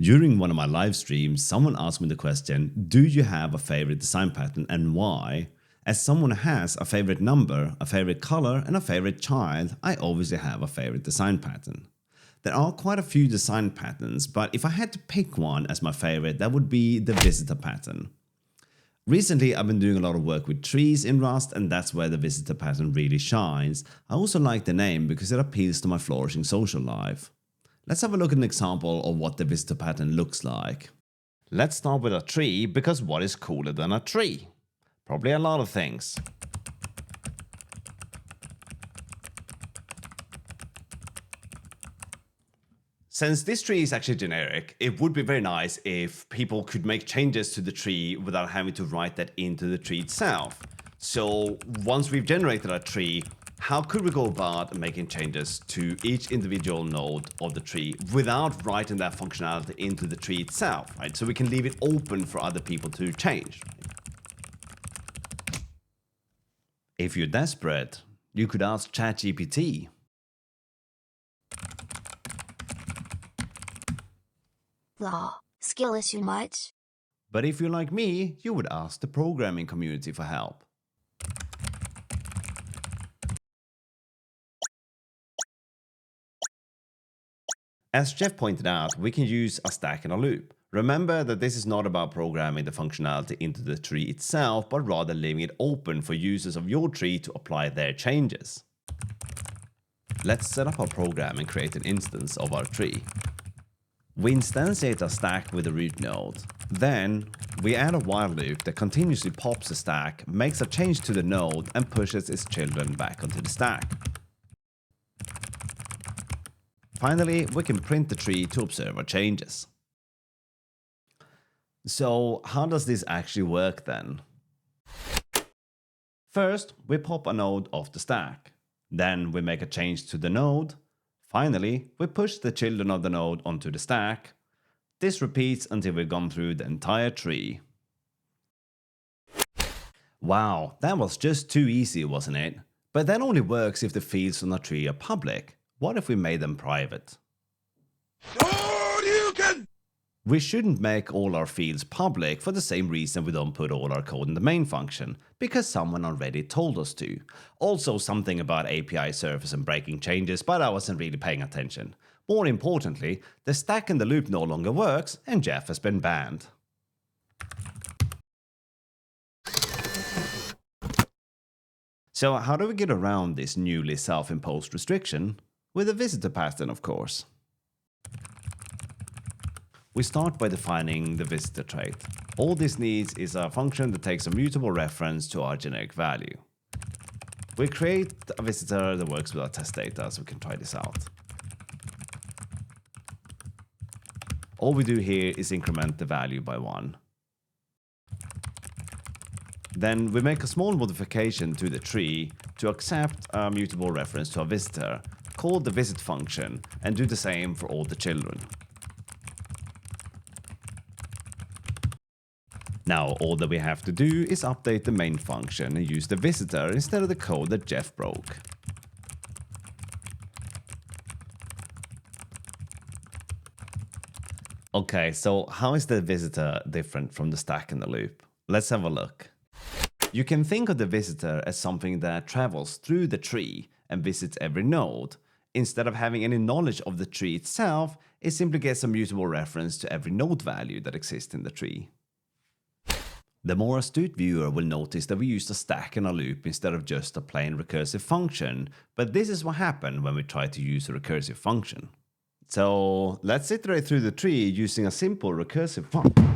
During one of my live streams, someone asked me the question, do you have a favorite design pattern and why? As someone has a favorite number, a favorite color and a favorite child, I obviously have a favorite design pattern. There are quite a few design patterns, but if I had to pick one as my favorite, that would be the visitor pattern. Recently, I've been doing a lot of work with trees in Rust, and that's where the visitor pattern really shines. I also like the name because it appeals to my flourishing social life. Let's have a look at an example of what the visitor pattern looks like. Let's start with a tree, because what is cooler than a tree? Probably a lot of things. Since this tree is actually generic, it would be very nice if people could make changes to the tree without having to write that into the tree itself. So once we've generated a tree, how could we go about making changes to each individual node of the tree without writing that functionality into the tree itself, right? So we can leave it open for other people to change. If you're desperate, you could ask ChatGPT. Skill issue much? But if you're like me, you would ask the programming community for help. As Jeff pointed out, we can use a stack and a loop. Remember that this is not about programming the functionality into the tree itself, but rather leaving it open for users of your tree to apply their changes. Let's set up our program and create an instance of our tree. We instantiate a stack with a root node. Then, we add a while loop that continuously pops a stack, makes a change to the node, and pushes its children back onto the stack. Finally, we can print the tree to observe our changes. So, how does this actually work then? First, we pop a node off the stack. Then we make a change to the node. Finally, we push the children of the node onto the stack. This repeats until we've gone through the entire tree. Wow, that was just too easy, wasn't it? But that only works if the fields on a tree are public. What if we made them private? We shouldn't make all our fields public for the same reason we don't put all our code in the main function, because someone already told us to. Also something about API service and breaking changes, but I wasn't really paying attention. More importantly, the stack and the loop no longer works and Jeff has been banned. So how do we get around this newly self-imposed restriction? With a visitor pattern, of course. We start by defining the visitor trait. All this needs is a function that takes a mutable reference to our generic value. We create a visitor that works with our test data, so we can try this out. All we do here is increment the value by 1. Then we make a small modification to the tree to accept a mutable reference to a visitor, called the visit function, and do the same for all the children. Now all that we have to do is update the main function and use the visitor instead of the code that Jeff broke. Okay, so how is the visitor different from the stack and the loop? Let's have a look. You can think of the visitor as something that travels through the tree and visits every node. Instead of having any knowledge of the tree itself, it simply gets a mutable reference to every node value that exists in the tree. The more astute viewer will notice that we used a stack and a loop instead of just a plain recursive function, but this is what happened when we tried to use a recursive function. So let's iterate through the tree using a simple recursive function.